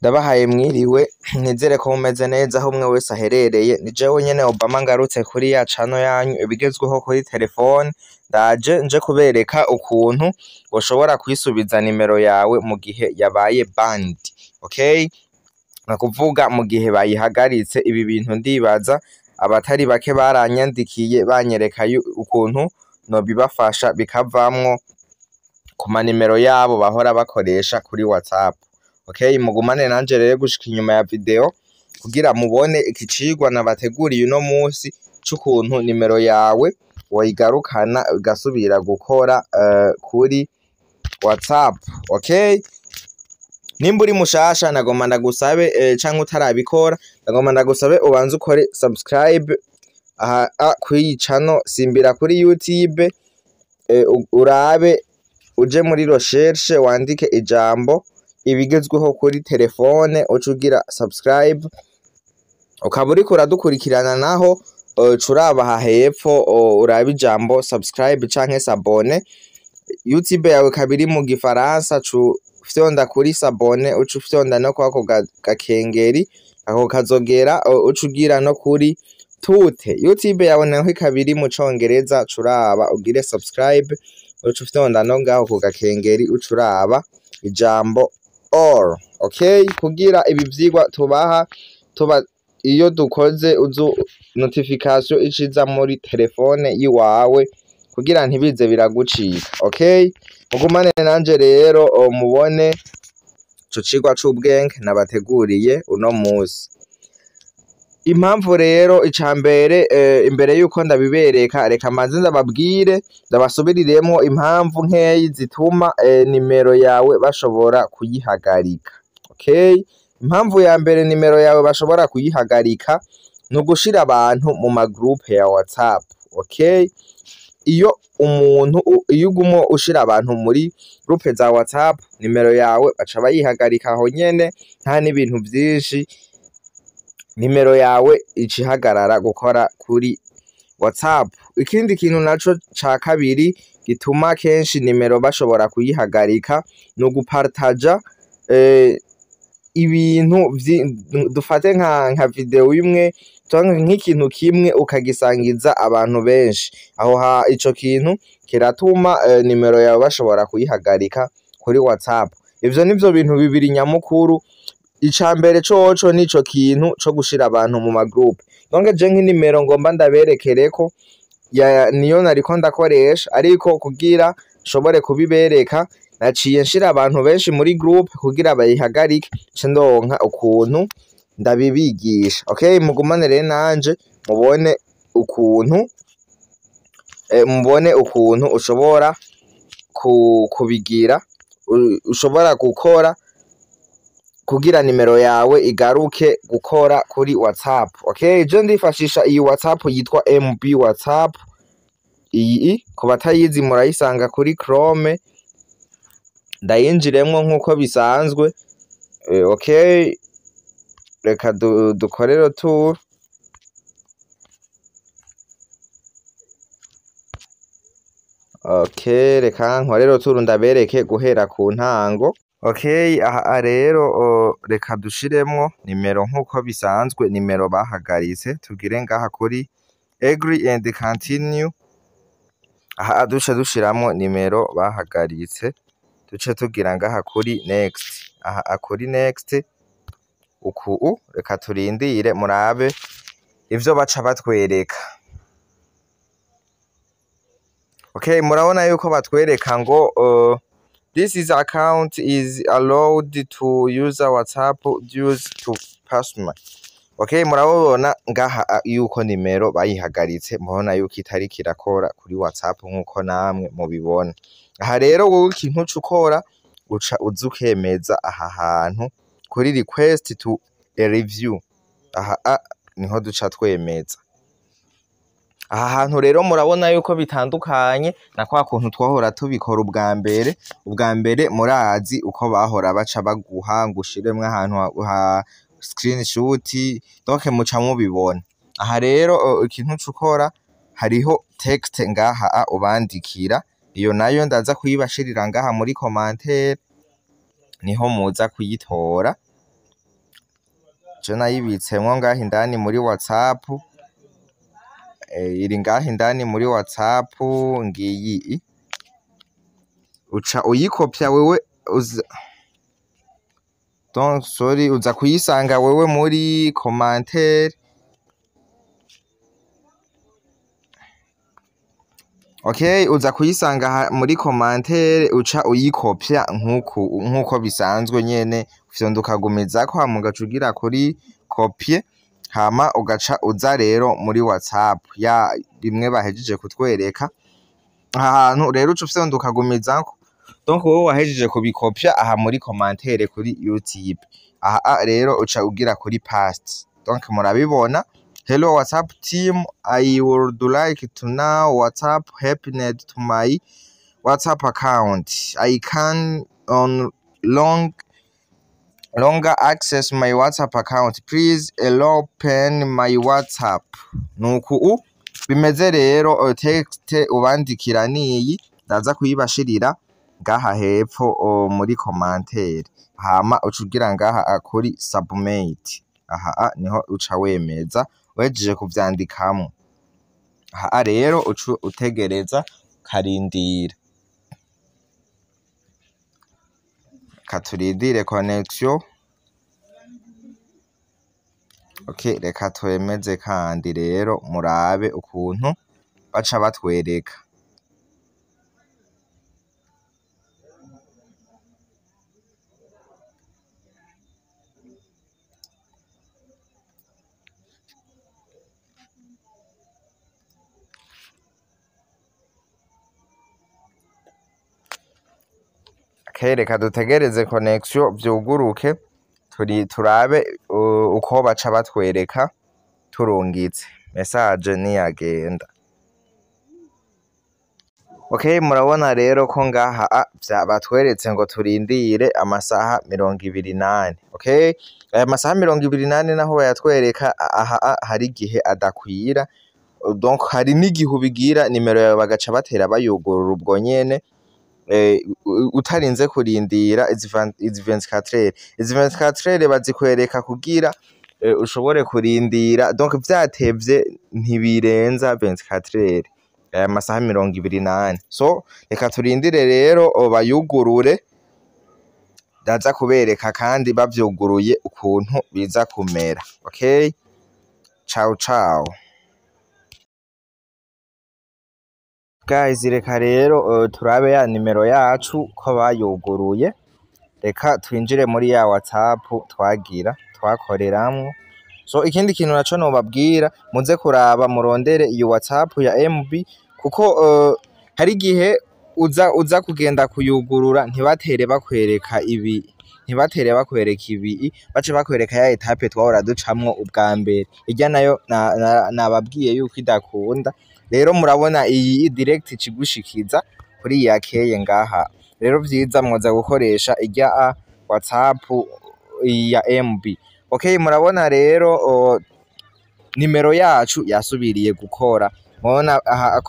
Ndabahaye mwiriwe nizere ko mumeze neza aho umwe wese aherereye ni jewe nyene Obama ngarutse kuri ya channel yanyu ibigezweho kuri telefone ndaje nje kubereka ukuntu ushobora kwisubiza nimero yawe mu gihe yabaye band. Okay, nakuvuga mu gihe bayihagaritse. Ibi bintu ndibaza abatari bake baranyandikiye banyereka ukuntu no bibafasha bikavamwo ku manimero yabo bahora bakoresha kuri WhatsApp. Okay, mugumane nanje rero gushika inyuma ya video kugira mubone iki cigwa nabateguriye uno munsi c'ukuntu nimero yawe wayigarukana ugasubira gukora kuri WhatsApp. Okay, nimba uri mushasha nagomba ndagusabe canke utarabikora nagomba ndagusabe ubanze ukore subscribe aha kuri channel simbira kuri YouTube, urabe uje muri recherche wandike ijambo ibigezweho kuri telefone ucugira subscribe, ukaba uriko uradukurikirana naho curaba aha hepfo uraba ijambo subscribe canke s'abone. YouTube yawe kabiri mu gifaransa ufyonda kuri s'abone uca ufyonda no kwako gakengeri ako kazogera ucugira no kuri tute. YouTube yawe naho kabiri mu congereza curaba ugire subscribe uca ufyonda no ngaho ku gakengeri ucuraba ijambo all. Okay, kugira ibi vyigwa tubaha iyo dukoze uzu notification iciza muri telefone yiwawe kugira ntibize biragucika. Okay, mugumane nanje rero mubone ico cigwa c'ubwenge nabateguriye uno musi. Impamvu rero icambere imbere yuko ndabibereka reka manze ndababwire ndabasubiriremo impamvu nkeyi zituma nimero yawe bashobora kuyihagarika. Okay, impamvu ya mbere nimero yawe bashobora kuyihagarika no gushira abantu mu magroupe ya WhatsApp. Okay, iyo ugumo ushira abantu muri groupe za WhatsApp nimero yawe baca bayihagarika aho nyene nta n'ibintu vyinshi, nimero yawe icihagarara gukora kuri WhatsApp. Ikindi kintu naco ca kabiri gituma kenshi nimero bashobora kuyihagarika no gupartaja ibintu dufate nka video imwe canke nk'ikintu kimwe ukagisangiza abantu benshi, aho ico kintu kiratuma nimero yawe bashobora kuyihagarika kuri WhatsApp. Ivyo nivyo bintu bibiri nyamukuru. Icambere coco nico kintu co gushira abantu mu magroupe. Donc je nk'inimero ngomba ndaberekereko niyo nariko ndakoresha, ariko kugira nshobore kubibereka naciye nshira abantu benshi muri groupe kugira bayihagarike ndonka ukuntu ndabibigisha. Okay, mugumane rero nanje mubone ukuntu ushobora kubigira ushobora gukora kugira nimero yawe igaruke gukora kuri WhatsApp. Okay, je ndifashisha iyi WhatsApp yitwa MB WhatsApp. Iyi ku batayizi murayisanga kuri Chrome, ndayinjiremwo nkuko bisanzwe. Okay, reka dukorero tour. Okay, reka nkorero tour ndabereke guhera ku ntango. Okay, aha rero reka dushiremwo nimero nkuko bisanzwe, nimero bahagaritse tugire ngaha kuri agree and continue. Aha duce dushiramwo nimero bahagaritse duce tugira ngaha kuri next. Aha kuri next uku reka turindire murabe ivyo baca batwereka. Okay, murabona yuko batwereka ngo this account is allowed to use WhatsApp due to personal. Okay, murabona ngaha yuko nimero bayihagaritse, mubona yuko itari kirakora kuri WhatsApp nkuko namwe mubibona. Aha rero wowe ikintu cukora uca uzukemeza aha hantu kuri request to a review. Aha niho duca twemeza. Aha hantu rero murabona yuko bitandukanye na kwa kuntu twahora tubikora ubwa mbere murazi uko bahora baca baguha ngushiremwe ahantu ha screenshot, donc muca mubibona. Aha rero ikintu cukora hariho text ngaha ubandikira, iyo nayo ndaza kuyibashirira ngaha muri commentaire niho muza kuyitora. je nayibitsemwo ngaha indani muri WhatsApp, iri ngaha indani muri WhatsApp ngiyi, uca uyikopya wewe donc sorry, uza kuyisanga wewe muri commentaire. Okay, uza kuyisanga muri commentaire, uca uyikopya nkuko bisanzwe nyene, ufyonda ukagumizako hama ugaca ugira kuri kopie, hama ugaca uza rero muri WhatsApp ya bimwe bahejeje kutwereka. Aha hantu rero uca ufyonda ukagumizako, donc wowe wahejeje kubikopya aha muri commentaire kuri YouTube. Aha rero uca ugira kuri paste, donc murabibona. Hello WhatsApp team, I would like to know WhatsApp happened to my WhatsApp account. I can on longer access my WhatsApp account. Please open my WhatsApp. Nuku bimeze rero, text ubandikira niyi, ndaza kuyibashirira ngaha hepfo muri commentaire, hama ucugira ngaha kuri submit. Aha niho uca wemeza wejeje kuvyandikamo. Aha rero ucu utegereza karindira, katurindire connection. Okay, reka twemeze kandi rero murabe ukuntu baca batwereka. Okay, reka dutegereze connection vyuguruke, turabe uko baca batwereka turungitse. Message niyagenda. Okay, murabona rero ko ngaha batweretse ngo turindire amasaha 28. Okay, aya masaha 28 naho bayatwereka aha hari igihe adakwira, donc hari n'igihe ubigira nimero yawe bagaca batera bayugurura ubwo nyene, utarinze kurindira izi 24 bazikwereka kugira ushobore kurindira, donc vyatevye ntibirenza 24 aya masaha 28. So reka turindire rero bayugurure, ndaza kubereka kandi bavyuguruye ukuntu biza kumera. Okay, ciao ciao guys. Reka rero turabe ya nimero yacu ko bayuguruye. Reka twinjire muri ya WhatsApp twakoreramwo. So ikindi kintu naco nobabwira, muze kuraba murondere iyo WhatsApp ya MB, kuko hari igihe uza kugenda kuyugurura ntibatere bakwereka ibi, bace bakwereka ya etape twahora ducamwo ubwa mbere. Irya nayo nababwiye yuko idakunda. Rero murabona iyi direct ikigushikiza kuri yakeye ngaha. Rero vyiza mwoza gukoresha irya WhatsApp ya MB. Okay, murabona rero nimero yacu yasubiriye gukora. Mubona aha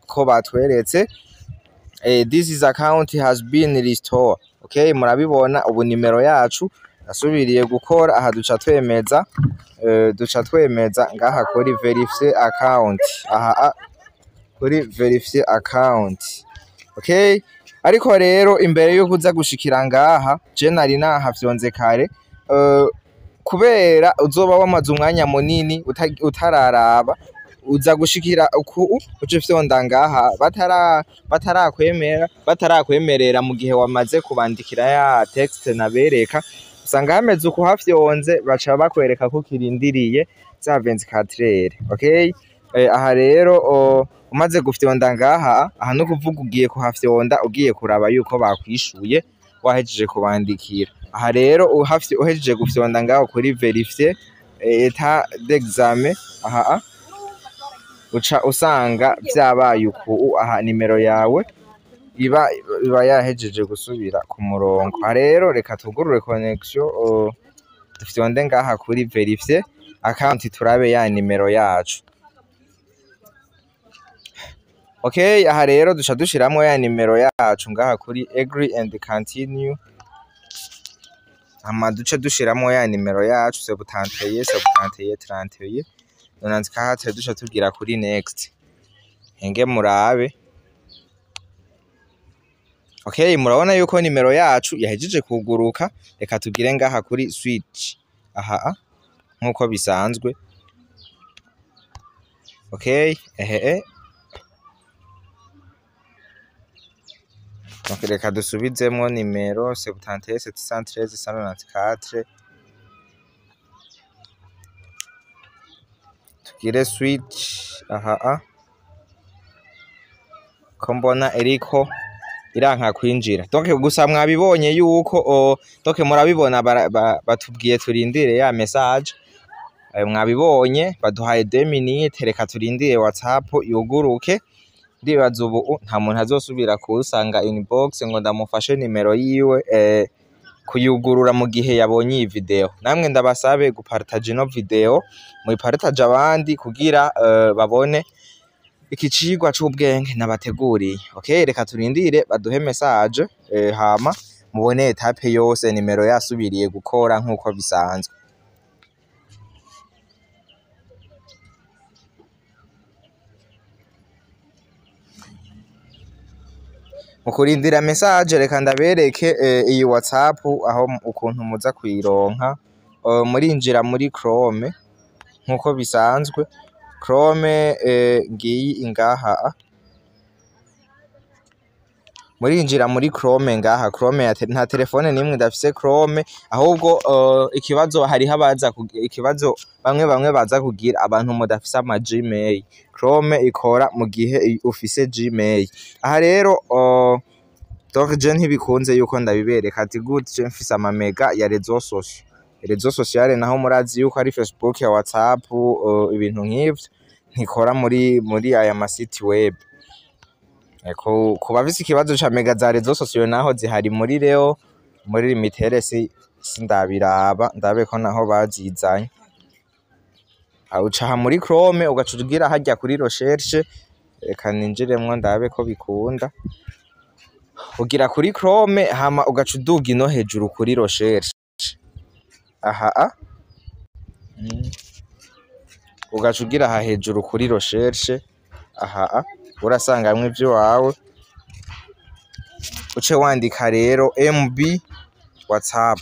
ko batweretse this is account has been restored. Okay, murabibona ubu nimero yacu yasubiriye gukora. Aha duca twemeza ngaha kuri verify account. Aha kuri verify account. Okay, ariko rero imbere yo kuza gushikira ngaha je nari nahavyonze kare, kubera uzoba wamaze umwanya munini utararaba, uza gushikira uku uce fyonda ngaha batarakwemerera mu gihe wamaze kubandikira ya text nabereka, usanga hameze uku hafyonze baca bakwereka ko kirindiriye za 24. Okay, aha rero umaze gufyonda ngaha, aha no kuvuga ugiye kuhafyonda ugiye kuraba yuko bakwishuye wahejeje kubandikira. Aha rero uhejeje gufyonda ngaho kuri verifier etat d'examen, aha uca usanga vyabaye uku. Aha nimero yawe iba yahejeje gusubira ku murongo. Aha rero reka tugurure connection, dufyonde ngaha kuri verifier account turabe ya nimero yacu. Okay, aha rero duca dushiramo ya nimero yacu ngaha kuri agree and continue. hama duce dushiramo ya nimero yacu 71 94 duce tugira kuri next henge murabe. Okay, murabona yuko nimero yacu yahejeje kuguruka. Reka tugire ngaha kuri switch aha nkuko bisanzwe. Okay, donc reka dusubizemo nimero 71 tugire switch aha ko mbona eriko iranka kwinjira. Donc gusa mwabibonye yuko donc murabibona batubwiye turindire ya message mwabibonye baduhaye 2 minutes. Reka turindire WhatsApp yuguruke. Ndibaza ubu nta muntu azosubira kusanga inbox ngo ndamufashe nimero yiwe kuyugurura mu gihe yabonye iyi video. Namwe ndabasabe gupartage no video muyipartage abandi kugira babone iki cigwa c'ubwenge nabateguriye. Okay, reka turindire baduhe message hama mubone etape yose nimero yasubiriye gukora nkuko bisanzwe. Mukurindira message reka ndabereke iyi WhatsApp aho ukuntu muza kuyironka. Murinjira muri Chrome nkuko bisanzwe. Chrome ngiyi ingaha. Murinjira muri Chrome ngaha. Chrome nta telefone nimwe ndafise Chrome, ahubwo ikibazo hari habaza ikibazo bamwe baza kugira abantu mudafise ama Gmail. Chrome ikora mu gihe ufise Gmail. Aha rero donc je ntibikunze yuko ndabibereka ati good je mfise ama mega ya rezo sociale naho murazi yuko ari Facebook ya WhatsApp ibintu nk'ivyo ntikora muri aya ma site web. Kuba bise ikibazo ca mega za rezo sociale naho zihari muri reo muri limitere sindabiraba ndabe ko naho bazizanye. Ucaha muri Chrome ugacugira hajya kuri recherche. Reka ninjiremwo ndabe ko bikunda. Ugira kuri Chrome hama ugacuduga ino hejuru kuri recherche aha ugacugira aha hejuru kuri recherche aha urasangamwe ivyo wawe. Uce wandika rero MB WhatsApp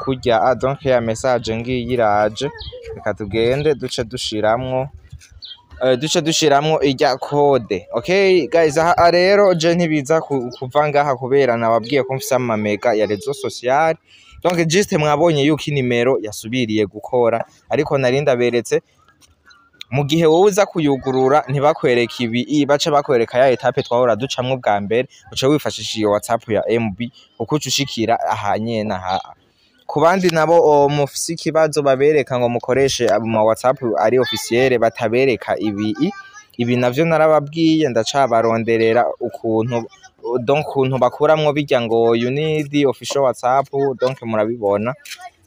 kurya donc ya message ngiyi iraje. Reka tugende duce dushiramwo irya code. Okay guys, aha rero je ntibiza kuva ngaha kubera nababwiye ko mfise ama mega ya rezo sociale. Donc juste mwabonye yuko inimero yasubiriye gukora, ariko narinda beretse mu gihe wowe uza kuyugurura ntibakwereka ibi baca bakwereka ya etape twahora ducamwe bwa mbere. Uce wifashisha iyo WhatsApp ya MB uko ushikira aha nyene aha. Ku bandi nabo mufise ikibazo babereka ngo mukoreshe ama WhatsApp ari officiel batabereka ibi navyo narababwiye ndacabaronderera ukuntu bakuramwo bijya ngo you need official WhatsApp. Donc murabibona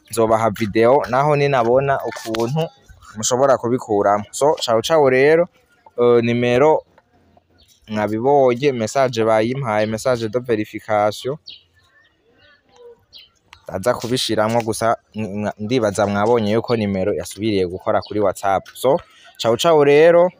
nzobaha video naho ninabona ukuntu mushobora kubikuramo. So ciao rero nimero mwabibonye message bayimpaye message de verification aza kubishiramwo gusa ndibaza mwabonye yuko nimero yasubiriye gukora kuri WhatsApp. So ciao rero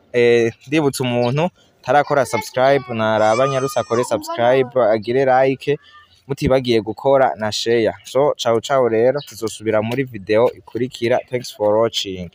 ndibutse umuntu tarakora subscribe naraba nyarusa akore subscribe agire like mutibagiye gukora na share. So ciao rero tuzosubira muri video ikurikira. Thanks for watching.